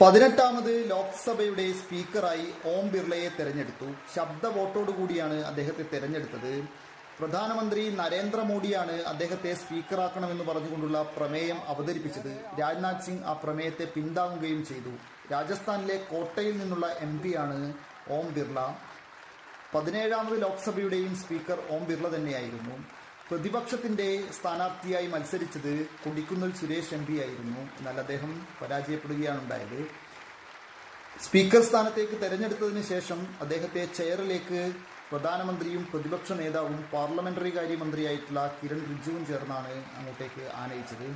18ാമത് ലോക്സഭയുടെ സ്പീക്കറായി ഓം ബിർളയെ തെരഞ്ഞെടുത്തു. ശബ്ദ വോട്ടോടുകൂടിയാണ് അദ്ദേഹത്തെ തെരഞ്ഞെടുത്തത്. പ്രധാനമന്ത്രി നരേന്ദ്രമോദിയാണ് അദ്ദേഹത്തെ സ്പീക്കറാക്കണമെന്ന് പറഞ്ഞുകൊണ്ടുള്ള പ്രമേയം അവതരിപ്പിച്ചത്. രാജ്നാഥ് സിംഗ് ആ പ്രമേയത്തെ പിന്താങ്ങുകയും ചെയ്തു. രാജസ്ഥാനിലെ കോട്ടയിൽ നിന്നുള്ള MP-യാണ് ഓം ബിർള. 17ാമത് ലോക്സഭയുടെയും സ്പീക്കർ ഓം ബിർള തന്നെയായിരുന്നു. പ്രതിപക്ഷത്തിന്റെ സ്ഥാനാർത്ഥിയായി മത്സരിച്ചത് കൊടിക്കുന്നിൽ സുരേഷ് MP ആയിരുന്നു. എന്നാൽ അദ്ദേഹം പരാജയപ്പെടുകയാണ് ഉണ്ടായത്. സ്പീക്കർ സ്ഥാനത്തേക്ക് തെരഞ്ഞെടുത്തതിന് ശേഷം അദ്ദേഹത്തെ ചെയറിലേക്ക് പ്രധാനമന്ത്രിയും പ്രതിപക്ഷ നേതാവും പാർലമെന്ററി കാര്യമന്ത്രിയായിട്ടുള്ള കിരൺ റിജിജുവും ചേർന്നാണ് അങ്ങോട്ടേക്ക് ആനയിച്ചത്.